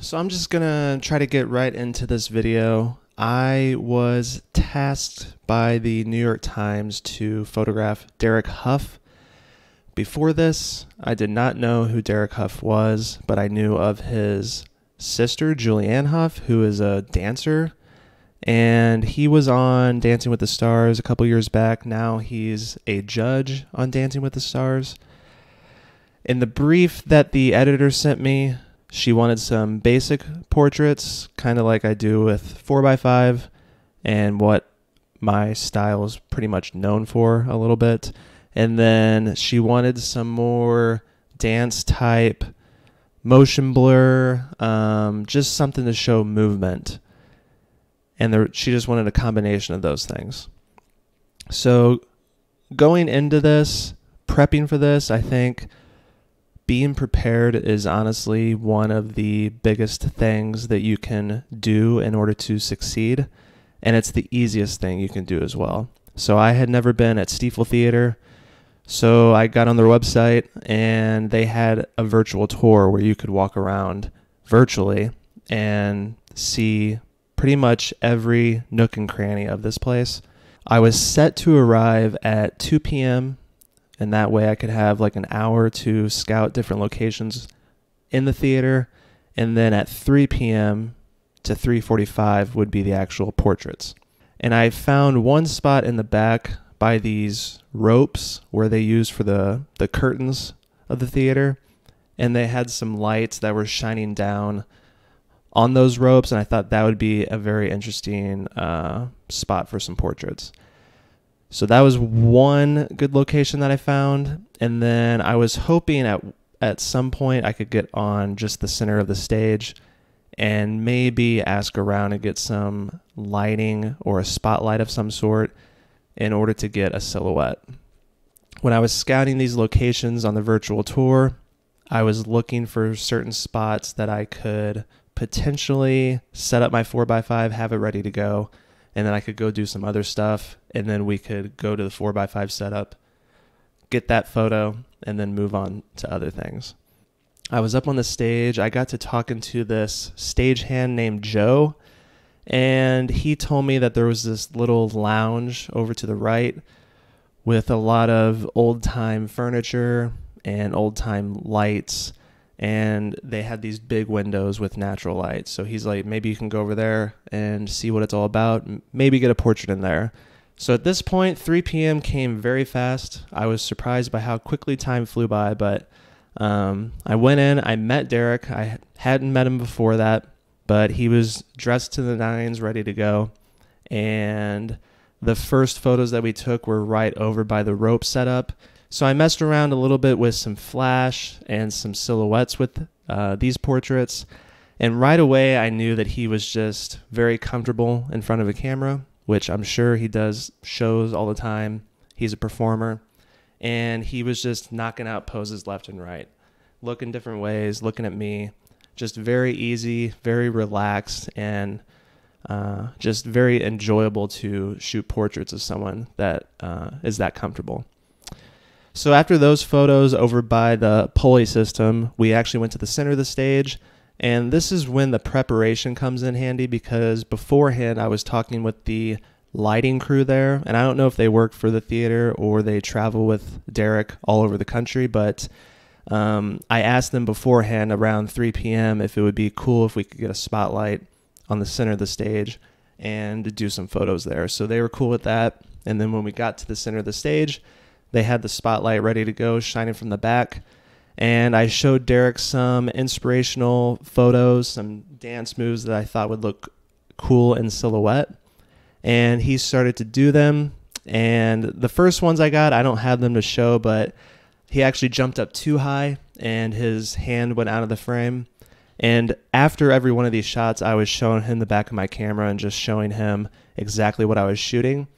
So I'm just gonna try to get right into this video. I was tasked by the New York Times to photograph Derek Hough. Before this, I did not know who Derek Hough was, but I knew of his sister, Julianne Hough, who is a dancer. And he was on Dancing with the Stars a couple years back. Now he's a judge on Dancing with the Stars. In the brief that the editor sent me, she wanted some basic portraits, kind of like I do with 4x5 and what my style is pretty much known for a little bit. And then she wanted some more dance type, motion blur, just something to show movement. And she just wanted a combination of those things. So going into this, prepping for this, I think being prepared is honestly one of the biggest things that you can do in order to succeed. And it's the easiest thing you can do as well. So I had never been at Stiefel Theater. So I got on their website and they had a virtual tour where you could walk around virtually and see pretty much every nook and cranny of this place. I was set to arrive at 2 p.m. and that way I could have like an hour to scout different locations in the theater. And then at 3 p.m. to 3:45 would be the actual portraits. And I found one spot in the back by these ropes where they use for the curtains of the theater. And they had some lights that were shining down on those ropes. And I thought that would be a very interesting spot for some portraits. So that was one good location that I found. And then I was hoping at some point I could get on just the center of the stage and maybe ask around and get some lighting or a spotlight of some sort in order to get a silhouette. When I was scouting these locations on the virtual tour, I was looking for certain spots that I could potentially set up my 4x5, have it ready to go, and then I could go do some other stuff, and then we could go to the 4x5 setup, get that photo, and then move on to other things. I was up on the stage. I got to talking to this stagehand named Joe, and he told me that there was this little lounge over to the right with a lot of old-time furniture and old-time lights, and they had these big windows with natural light. So he's like, maybe you can go over there and see what it's all about, maybe get a portrait in there. So at this point, 3 p.m. came very fast. I was surprised by how quickly time flew by, but I went in, I met Derek. I hadn't met him before that, but he was dressed to the nines, ready to go. And the first photos that we took were right over by the rope setup. So I messed around a little bit with some flash and some silhouettes with these portraits. And right away, I knew that he was just very comfortable in front of a camera, which I'm sure he does shows all the time. He's a performer. And he was just knocking out poses left and right, looking different ways, looking at me. Just very easy, very relaxed, and just very enjoyable to shoot portraits of someone that is that comfortable. So after those photos over by the pulley system, we actually went to the center of the stage. And this is when the preparation comes in handy, because beforehand I was talking with the lighting crew there. And I don't know if they work for the theater or they travel with Derek all over the country, but I asked them beforehand around 3 p.m. if it would be cool if we could get a spotlight on the center of the stage and do some photos there. So they were cool with that. And then when we got to the center of the stage, they had the spotlight ready to go, shining from the back. And I showed Derek some inspirational photos, some dance moves that I thought would look cool in silhouette. And he started to do them. And the first ones I got, I don't have them to show, but he actually jumped up too high and his hand went out of the frame. And after every one of these shots, I was showing him the back of my camera and just showing him exactly what I was shooting.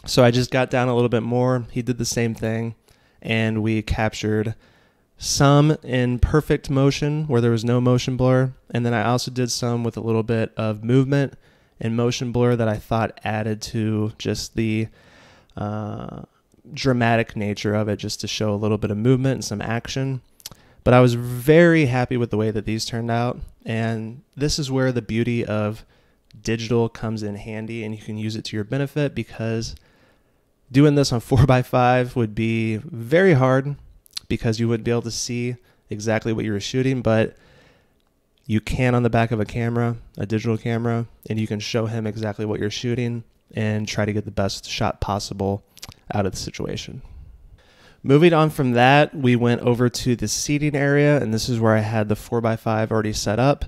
So I just got down a little bit more. He did the same thing. And we captured some in perfect motion where there was no motion blur. And then I also did some with a little bit of movement and motion blur that I thought added to just the dramatic nature of it, just to show a little bit of movement and some action. But I was very happy with the way that these turned out. And this is where the beauty of digital comes in handy, and you can use it to your benefit, because doing this on 4x5 would be very hard because you wouldn't be able to see exactly what you were shooting, but you can on the back of a camera, a digital camera, and you can show him exactly what you're shooting and try to get the best shot possible out of the situation. Moving on from that, we went over to the seating area, and this is where I had the 4x5 already set up.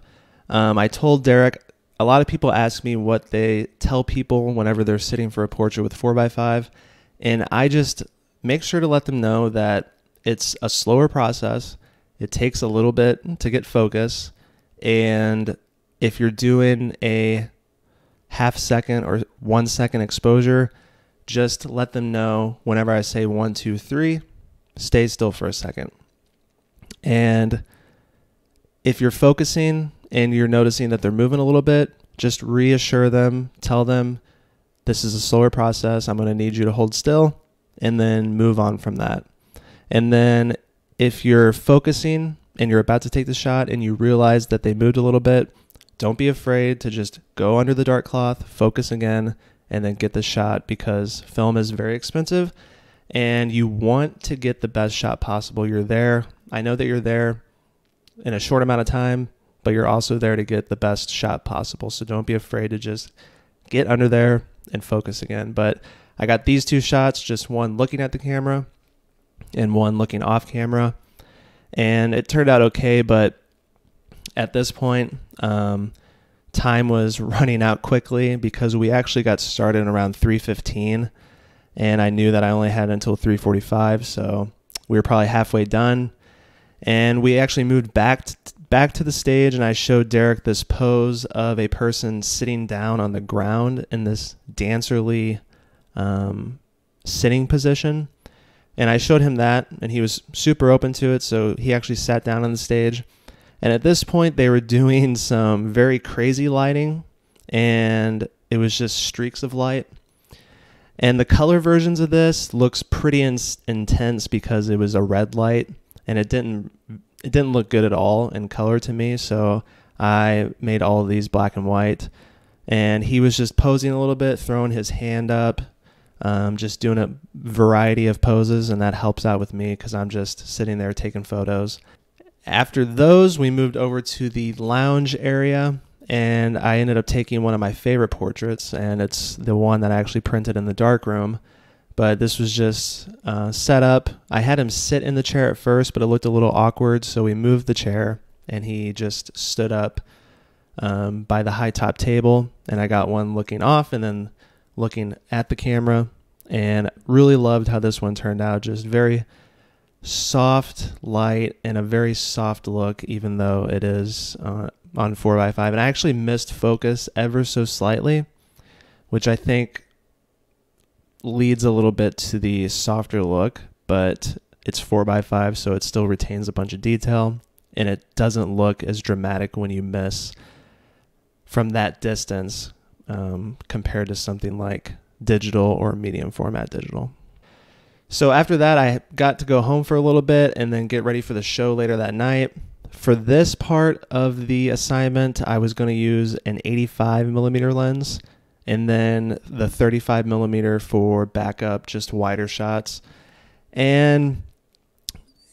I told Derek, a lot of people ask me what they tell people whenever they're sitting for a portrait with 4x5, and I just make sure to let them know that it's a slower process. It takes a little bit to get focus, and if you're doing a half-second or 1-second exposure, just let them know whenever I say 1, 2, 3, stay still for a second. And if you're focusing and you're noticing that they're moving a little bit, just reassure them, tell them this is a slower process. I'm going to need you to hold still, and then move on from that. And then if you're focusing and you're about to take the shot and you realize that they moved a little bit, don't be afraid to just go under the dark cloth, focus again, and then get the shot, because film is very expensive and you want to get the best shot possible. You're there. I know that you're there in a short amount of time, but you're also there to get the best shot possible. So don't be afraid to just get under there and focus again. But I got these two shots, just one looking at the camera and one looking off camera, and it turned out okay. But at this point, time was running out quickly because we actually got started around 3:15, and I knew that I only had until 3:45, so we were probably halfway done. And we actually moved back to the stage, and I showed Derek this pose of a person sitting down on the ground in this dancerly sitting position. And I showed him that, and he was super open to it, so he actually sat down on the stage. And at this point, they were doing some very crazy lighting, and it was just streaks of light. And the color versions of this looks pretty intense because it was a red light, and it didn't look good at all in color to me. So I made all of these black and white, and he was just posing a little bit, throwing his hand up, just doing a variety of poses, and that helps out with me because I'm just sitting there taking photos. After those, we moved over to the lounge area, and I ended up taking one of my favorite portraits, and it's the one that I actually printed in the darkroom. But this was just set up. I had him sit in the chair at first, but it looked a little awkward, so we moved the chair, and he just stood up by the high top table, and I got one looking off and then looking at the camera, and really loved how this one turned out. Just very soft light and a very soft look, even though it is on 4x5. And I actually missed focus ever so slightly, which I think leads a little bit to the softer look, but it's 4x5, so it still retains a bunch of detail, and it doesn't look as dramatic when you miss from that distance compared to something like digital or medium format digital. So after that, I got to go home for a little bit and then get ready for the show later that night. For this part of the assignment, I was going to use an 85mm lens and then the 35mm for backup, just wider shots. And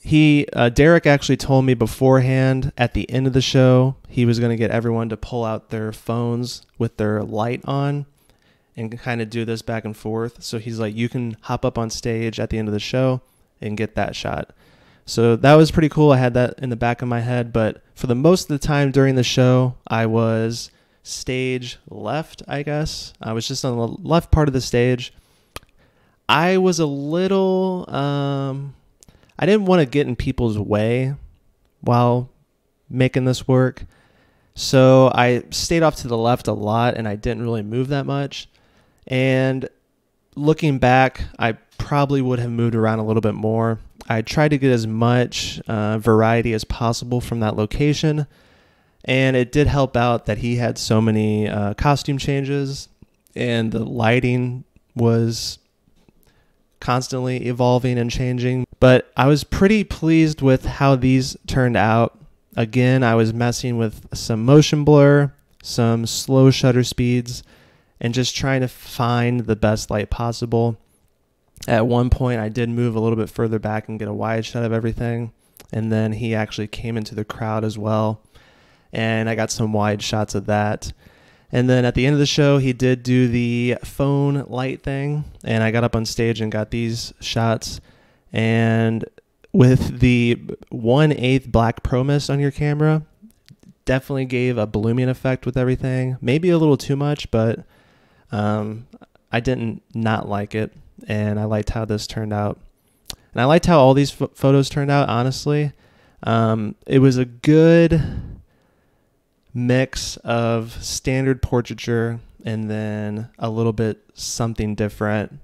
Derek actually told me beforehand at the end of the show, he was going to get everyone to pull out their phones with their light on and kind of do this back and forth. So he's like, you can hop up on stage at the end of the show and get that shot. So that was pretty cool. I had that in the back of my head, but for the most of the time during the show, I was stage left, I guess. I was just on the left part of the stage. I was a little, I didn't want to get in people's way while making this work. So I stayed off to the left a lot, and I didn't really move that much. And looking back, I probably would have moved around a little bit more. I tried to get as much variety as possible from that location. And it did help out that he had so many costume changes, and the lighting was constantly evolving and changing. But I was pretty pleased with how these turned out. Again, I was messing with some motion blur, some slow shutter speeds, and just trying to find the best light possible. At one point, I did move a little bit further back and get a wide shot of everything. And then he actually came into the crowd as well. And I got some wide shots of that. And then at the end of the show, he did do the phone light thing. And I got up on stage and got these shots. And with the 1/8 black pro mist on your camera, definitely gave a blooming effect with everything. Maybe a little too much, but I didn't not like it. And I liked how this turned out. And I liked how all these photos turned out, honestly. It was a good mix of standard portraiture and then a little bit something different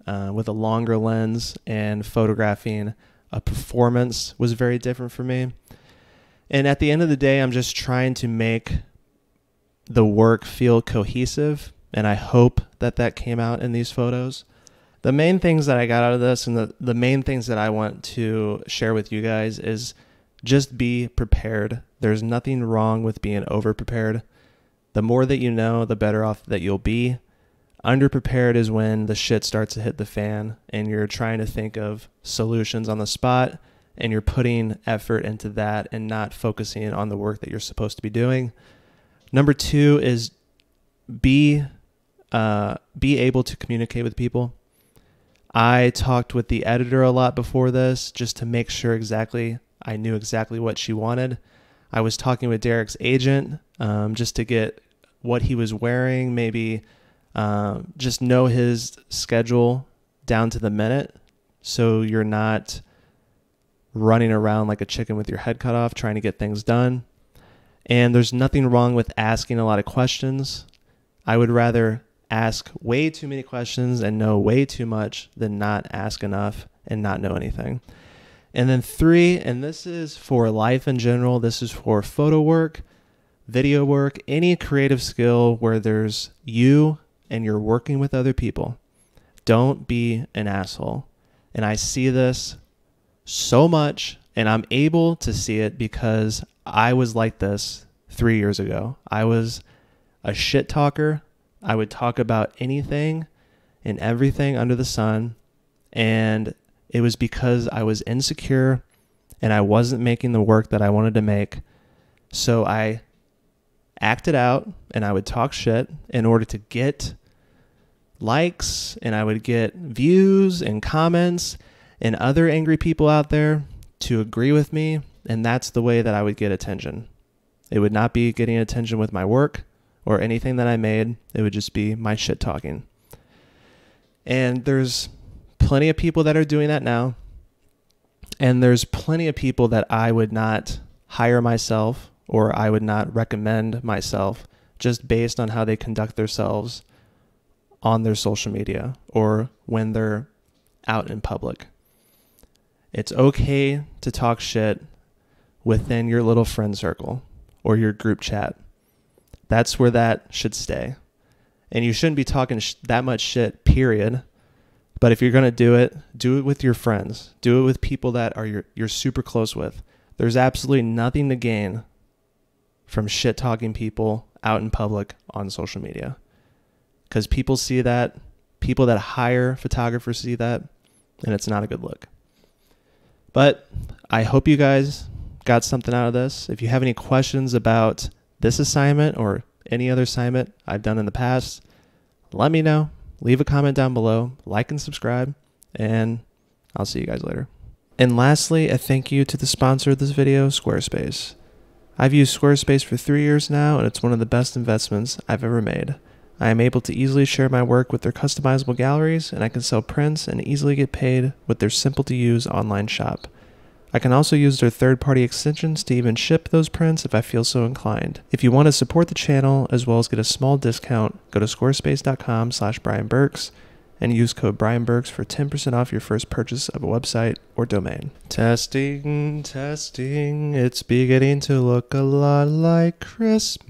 with a longer lens, and photographing a performance was very different for me. And at the end of the day, I'm just trying to make the work feel cohesive, and I hope that that came out in these photos. The main things that I got out of this, and the main things that I want to share with you guys, is just be prepared. There's nothing wrong with being over-prepared. The more that you know, the better off that you'll be. Under-prepared is when the shit starts to hit the fan and you're trying to think of solutions on the spot, and you're putting effort into that and not focusing on the work that you're supposed to be doing. Number 2 is be able to communicate with people. I talked with the editor a lot before this just to make sure I knew exactly what she wanted. I was talking with Derek's agent just to get what he was wearing, maybe just know his schedule down to the minute, so you're not running around like a chicken with your head cut off trying to get things done. And there's nothing wrong with asking a lot of questions. I would rather ask way too many questions and know way too much than not ask enough and not know anything. And then 3, and this is for life in general, this is for photo work, video work, any creative skill where there's you and you're working with other people. Don't be an asshole. And I see this so much, and I'm able to see it because I was like this 3 years ago. I was a shit talker. I would talk about anything and everything under the sun, and it was because I was insecure and I wasn't making the work that I wanted to make. So I acted out and I would talk shit in order to get likes, and I would get views and comments and other angry people out there to agree with me, and that's the way that I would get attention. It would not be getting attention with my work or anything that I made. It would just be my shit talking. And there's plenty of people that are doing that now. And there's plenty of people that I would not hire myself, or I would not recommend myself, just based on how they conduct themselves on their social media or when they're out in public. It's okay to talk shit within your little friend circle or your group chat. That's where that should stay. And you shouldn't be talking that much shit, period. But if you're going to do it with your friends. Do it with people that are you're super close with. There's absolutely nothing to gain from shit talking people out in public on social media. Because people see that, people that hire photographers see that, and it's not a good look. But I hope you guys got something out of this. If you have any questions about this assignment or any other assignment I've done in the past, let me know. Leave a comment down below, like and subscribe, and I'll see you guys later. And lastly, a thank you to the sponsor of this video, Squarespace. I've used Squarespace for 3 years now, and it's one of the best investments I've ever made. I am able to easily share my work with their customizable galleries, and I can sell prints and easily get paid with their simple-to-use online shop. I can also use their third-party extensions to even ship those prints if I feel so inclined. If you want to support the channel as well as get a small discount, go to squarespace.com/BrianBurks and use code BrianBurks for 10% off your first purchase of a website or domain. Testing, testing, it's beginning to look a lot like Christmas.